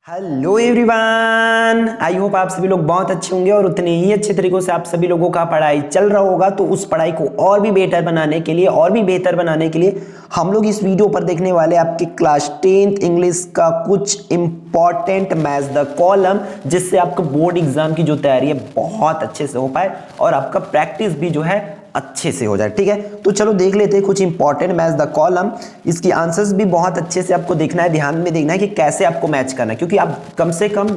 Hello everyone, I hope आप सभी लोग बहुत अच्छे होंगे और उतने ही अच्छे तरीकों से आप सभी लोगों का पढ़ाई चल रहा होगा। तो उस पढ़ाई को और भी बेहतर बनाने के लिए हम लोग इस वीडियो पर देखने वाले आपके क्लास 10th इंग्लिश का कुछ इंपॉर्टेंट मैथ्स द कॉलम, जिससे आपका बोर्ड एग्जाम की जो तैयारी है बहुत अच्छे से हो पाए और आपका प्रैक्टिस भी जो है अच्छे से हो जाए। ठीक है, तो चलो देख लेते हैं कुछ इंपॉर्टेंट मैच द कॉलम। इसकी आंसर्स भी बहुत अच्छे से आपको देखना है, ध्यान में देखना है कि कैसे आपको मैच करना है, क्योंकि आप कम से कम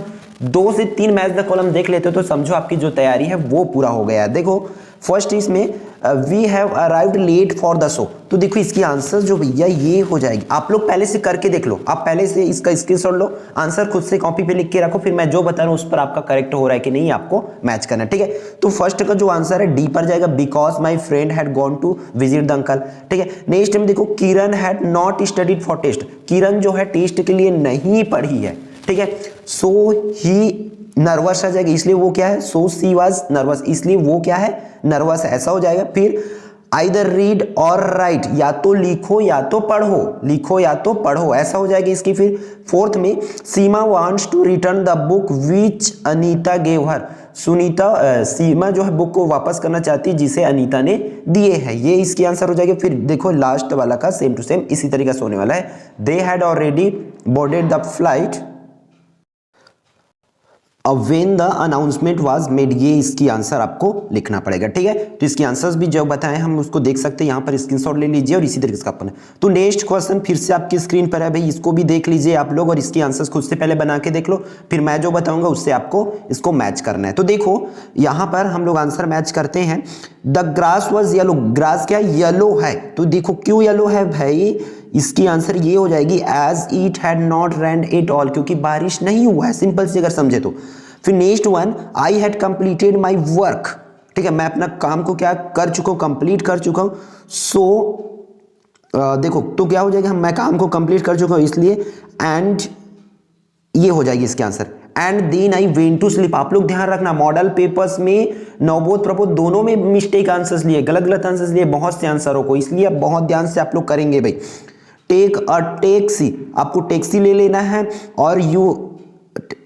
2 से 3 मैच द कॉलम देख लेते हो तो समझो आपकी जो तैयारी है वो पूरा हो गया है। देखो फर्स्ट इसमें we have arrived late for the show, तो देखो इसकी आंसर जो भैया ये हो जाएगी। आप लोग पहले से करके देख लो, आप पहले से इसका स्क्रीनशॉट लो, आंसर खुद से कॉपी पे लिख के रखो, फिर मैं जो बता रहा हूं उस पर आपका करेक्ट हो रहा है कि नहीं आपको मैच करना है। ठीक है, तो फर्स्ट का जो आंसर है डी पर जाएगा, because my friend had gone to visit the uncle. ठीक है, नेक्स्ट में देखो Kiran had not studied for test, Kiran जो है टेस्ट के लिए नहीं पढ़ी है। ठीक है, सो ही नर्वस आ जाएगा, इसलिए वो क्या है, सो सी वाज नर्वस, इसलिए वो क्या है, नर्वस है, ऐसा हो जाएगा। फिर आइदर रीड और राइट, या तो लिखो या तो पढ़ो, लिखो या तो पढ़ो, ऐसा हो जाएगा इसकी। फिर फोर्थ में Seema wants to return the book which Anita gave her, Seema जो है बुक को वापस करना चाहती है जिसे अनीता ने दिए हैं, ये इसकी आंसर हो जाएगा। फिर देखो लास्ट वाला का सेम टू सेम इसी तरीके से होने वाला है, they had already boarded the flight when the announcement was made, ये इसकी आंसर आपको लिखना पड़ेगा। ठीक है, तो इसकी आंसर्स भी जो बताए हम उसको देख सकते हैं, यहाँ पर स्क्रीनशॉट ले लीजिए और इसी तरीके से अपन। तो नेक्स्ट क्वेश्चन फिर से आपकी स्क्रीन पर है भाई, इसको भी देख लीजिए आप लोग और इसकी आंसर्स खुद से पहले बना के देख लो, फिर मैं जो बताऊंगा उससे आपको इसको मैच करना है। तो देखो यहाँ पर हम लोग आंसर मैच करते हैं। The grass was yellow, grass क्या येलो है, तो देखो क्यों येलो है भाई, इसकी आंसर ये हो जाएगी as it had not rained at all, क्योंकि बारिश नहीं हुआ है, सिंपल से अगर समझे तो। फिर next one, I had completed my work, ठीक है, मैं अपना काम को क्या कर चुका हूं, कंप्लीट कर चुका हूं। सो देखो तो क्या हो जाएगा, मैं काम को कंप्लीट कर चुका हूं इसलिए, एंड ये हो जाएगी इसके answer. And then I went to sleep, आप लोग ध्यान रखना मॉडल पेपर्स में नवबोध प्रबोध दोनों में मिस्टेक आंसर्स लिए, गलत गलत आंसर्स लिए बहुत से आंसरों को, इसलिए बहुत ध्यान से आप लोग करेंगे भाई। टेक अ टैक्सी, आपको टैक्सी ले लेना है, और यू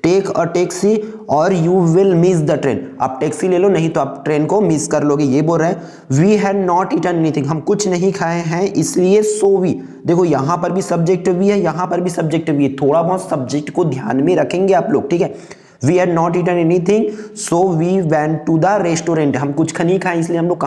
टेक अ टैक्सी और you will miss the train, आप टैक्सी ले लो नहीं तो आप ट्रेन को मिस कर लोगे, ये बोल रहे हैं। We had not eaten anything, हम कुछ नहीं खाए हैं इसलिए सो वी, देखो यहां पर भी सब्जेक्ट भी है, यहां पर भी सब्जेक्ट भी है, थोड़ा बहुत सब्जेक्ट को ध्यान में रखेंगे आप लोग। ठीक है, we had not eaten anything so we went to the restaurant, हम कुछ नहीं खाए इसलिए हम लोग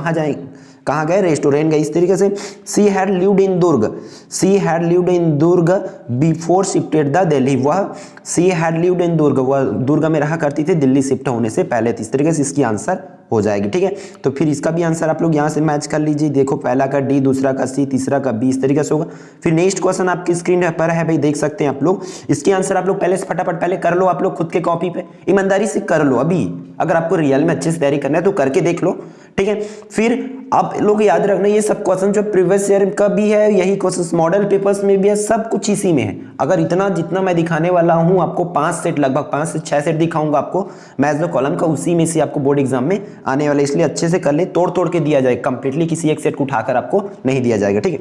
कहाँ गए, रेस्टोरेंट गए, इस तरीके से। She had lived in Durg, she had lived in Durg before shifted the Delhi, वह सी हैड लिव्ड इन दुर्ग, वह दुर्ग में रहा करती थी दिल्ली शिफ्ट होने से पहले, इस तरीके से इसकी आंसर हो जाएगी। ठीक है, तो फिर इसका भी आंसर आप लोग यहाँ से मैच कर लीजिए, देखो पहला का डी, दूसरा का सी, तीसरा का बी, इस तरीके से होगा। फिर नेक्स्ट क्वेश्चन आपकी स्क्रीन पर है भाई, देख सकते हैं आप लोग, इसकी आंसर आप लोग पहले से फटाफट पहले कर लो, आप लोग खुद के कॉपी पे ईमानदारी से कर लो, अभी अगर आपको रियल में अच्छे से तैयारी करना है तो करके देख लो। ठीक है, फिर आप लोग याद रखना ये सब क्वेश्चन जो प्रीवियस ईयर का भी है, यही क्वेश्चन मॉडल पेपर्स में भी है, सब कुछ इसी में है। अगर इतना जितना मैं दिखाने वाला हूं आपको 5 सेट, लगभग 5 से 6 सेट दिखाऊंगा आपको मैथ्स द कॉलम का, उसी में से आपको बोर्ड एग्जाम में आने वाले, इसलिए अच्छे से कर ले, तोड़ तोड़ के दिया जाए, कंप्लीटली किसी एक सेट को उठाकर आपको नहीं दिया जाएगा। ठीक है,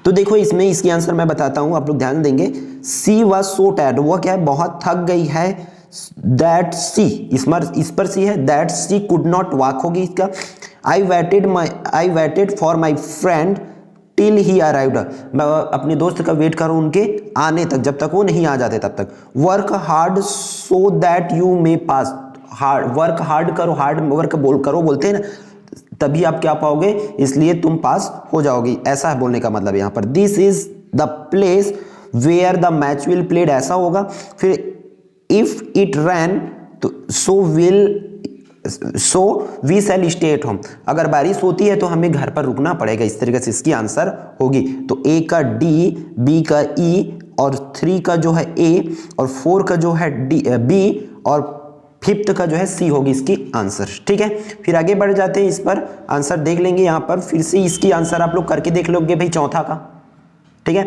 तो देखो इसमें इसकी आंसर मैं बताता हूं, आप लोग ध्यान देंगे। सी वॉज सो टायर्ड, वो क्या है, बहुत थक गई है। दैट सी, इस पर सी है, that she could not walk होगी इसका। I waited for my friend till he arrived, मैं अपने दोस्त का वेट करूं उनके आने तक, जब तक वो नहीं आ जाते तब तक। Work hard so that you may pass, hard work hard करो, हार्ड वर्क बोलते हैं ना, तभी आप क्या पाओगे, इसलिए तुम पास हो जाओगे, ऐसा है बोलने का मतलब यहाँ पर। This is the place where the match will played, ऐसा होगा। फिर इफ इट रैन तो so we shall stay at home, अगर बारिश होती है तो हमें घर पर रुकना पड़ेगा, इस तरीके से इसकी आंसर होगी। तो ए का डी, बी का ई, और 3 का जो है ए, और 4 का जो है डी बी, और 5th का जो है सी होगी इसकी आंसर। ठीक है, फिर आगे बढ़ जाते हैं, इस पर आंसर देख लेंगे, यहाँ पर फिर से इसकी आंसर आप लोग करके देख लोगे भाई, चौथा का। ठीक है,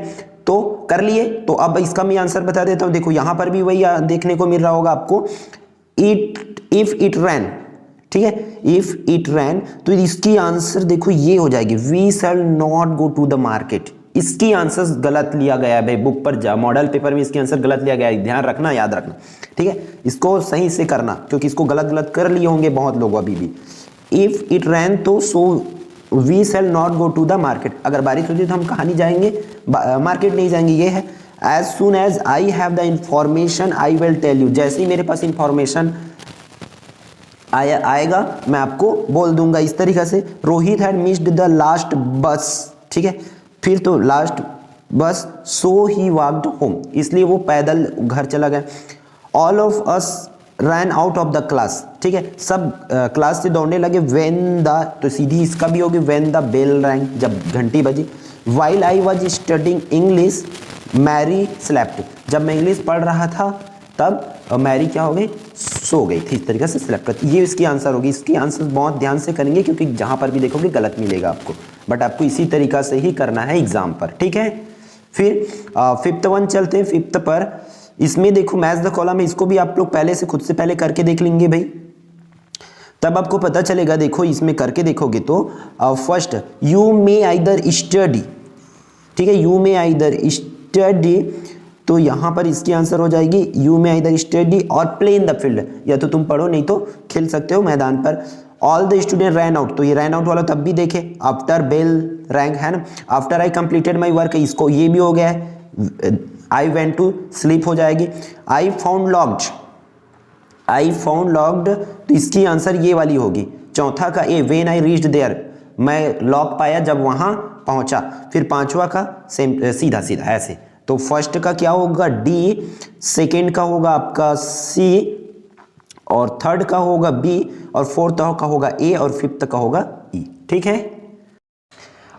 तो कर लिए, तो अब इसका मैं आंसर बता देता हूं, देखो यहां पर भी वही देखने को मिल रहा होगा आपको, इफ इट रैन, ठीक है, इफ इट रैन, तो इसकी आंसर देखो ये हो जाएगी, we shall not go to the market, इसकी आंसर्स गलत लिया गया है भाई, बुक पर जा, मॉडल पेपर में इसके आंसर गलत लिया गया है, ध्यान रखना, याद रखना, ठीक है। इसको सही से करना, क्योंकि इसको गलत गलत कर लिए होंगे बहुत लोग अभी भी। इफ इट रैन तो so we shall not go to the market, अगर बारिश होती है तो हम कहाँ नहीं जाएंगे, मार्केट नहीं जाएंगे, ये है। As soon as I have the information I will tell you, जैसे ही मेरे पास इंफॉर्मेशन आएगा मैं आपको बोल दूंगा, इस तरीके से। Rohit had missed the last बस, ठीक है, फिर तो लास्ट बस, सो ही वॉकड होम, इसलिए वो पैदल घर चला गया। All of us ran out of the class, ठीक है, सब क्लास से दौड़ने लगे। व्हेन द, तो सीधी इसका भी होगी व्हेन द बेल रैंग, जब घंटी बजी। While I was studying English Mary slept, जब मैं इंग्लिश पढ़ रहा था तब मैरी क्या हो गई, सो गई थी, इस तरीके से सिलेक्ट कर, ये इसकी आंसर होगी। इसकी आंसर बहुत ध्यान से करेंगे क्योंकि जहाँ पर भी देखोगे गलत मिलेगा आपको, बट आपको इसी तरीका से ही करना है एग्जाम पर, ठीक है। फिर फिफ्थ वन चलते हैं, फिफ्थ पर। इसमें देखो मैच द कॉलम है, इसको भी आप लोग पहले से खुद से पहले करके देख लेंगे भाई, तब आपको पता चलेगा। देखो इसमें करके देखोगे तो first you may either study, ठीक है, यू मे आइदर स्टडी, तो यहाँ पर इसकी आंसर हो जाएगी यू में आइदर स्टडी और प्ले इन द फील्ड, या तो तुम पढ़ो नहीं तो खेल सकते हो मैदान पर। All the student ran out, तो ये रैन आउट वाला तब भी देखे, आफ्टर बेल रैंक है ना। After I completed my work, इसको ये भी हो गया है। आई वेंट टू स्लीप हो जाएगी। I found locked, I found locked, तो इसकी आंसर ये वाली होगी। चौथा का ए, व्हेन आई रीच्ड देयर, मैं लॉक पाया जब वहाँ पहुँचा। फिर पांचवा का सेम, सीधा सीधा ऐसे, तो फर्स्ट का क्या होगा डी, सेकेंड का होगा आपका सी, और थर्ड का होगा बी, और फोर्थ का होगा ए, और फिफ्थ का होगा ई, ठीक है।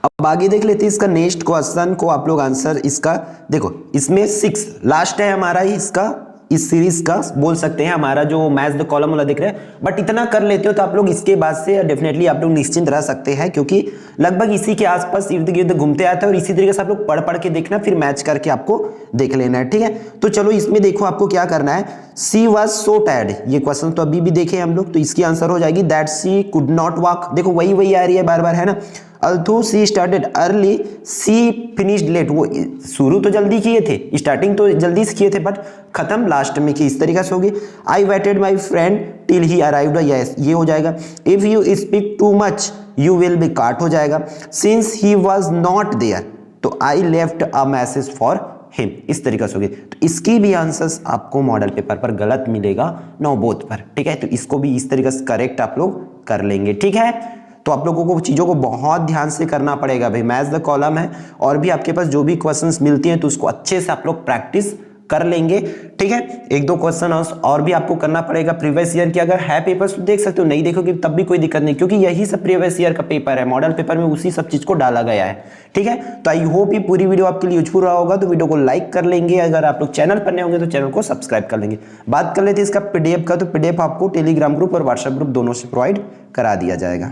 अब आगे देख लेते हैं इसका नेक्स्ट क्वेश्चन को, आप लोग आंसर इसका देखो, इसमें 6 लास्ट है हमारा ही इसका, इस सीरीज का बोल सकते हैं हमारा जो मैच द कॉलम वाला दिख रहा है, बट इतना कर लेते हो तो आप लोग इसके बाद से डेफिनेटली आप लोग निश्चिंत रह सकते हैं, क्योंकि लगभग इसी के आसपास इर्द गिर्द घूमते आते हैं, और इसी तरीके से आप लोग पढ़ पढ़ के देखना, फिर मैच करके आपको देख लेना है, ठीक है। तो चलो इसमें देखो आपको क्या करना है। सी वॉज सो टायर्ड, ये क्वेश्चन तो अभी भी देखे हम लोग, तो इसकी आंसर हो जाएगी that she could not walk, देखो वही वही आ रही है बार बार, है ना। अल्थो सी स्टार्टेड अर्ली सी फिनिश्ड लेट, वो शुरू तो जल्दी किए थे, स्टार्टिंग तो जल्दी से किए थे, बट खत्म लास्ट में की, इस तरीके से होगी। I waited my friend till he arrived, yes ये हो जाएगा। If you speak too much you will be caught हो जाएगा। Since he was not there, तो I left a message for him, इस तरीके से होगी। तो इसकी भी आंसर्स आपको मॉडल पेपर पर गलत मिलेगा, नो बोथ पर, ठीक है। तो इसको भी इस तरीके से करेक्ट आप लोग कर लेंगे, ठीक है। तो आप लोगों को चीज़ों को बहुत ध्यान से करना पड़ेगा भाई, मैच द कॉलम है, और भी आपके पास जो भी क्वेश्चंस मिलती हैं तो उसको अच्छे से आप लोग प्रैक्टिस कर लेंगे, ठीक है। एक दो क्वेश्चन और भी आपको करना पड़ेगा प्रीवियस ईयर की, अगर है पेपर्स तो देख सकते हो, नहीं देखोगे तब भी कोई दिक्कत नहीं, क्योंकि यही सब प्रीवियस ईयर का पेपर है, मॉडल पेपर में उसी सब चीज को डाला गया है, ठीक है। तो आई होप ये पूरी वीडियो आपके लिए यूजफुल रहा होगा, तो वीडियो को लाइक कर लेंगे, अगर आप लोग चैनल पर नए होंगे तो चैनल को सब्सक्राइब कर लेंगे। बात कर लेते हैं इसका पीडीएफ का, तो पीडीएफ आपको टेलीग्राम ग्रुप और व्हाट्सएप ग्रुप दोनों से प्रोवाइड करा दिया जाएगा।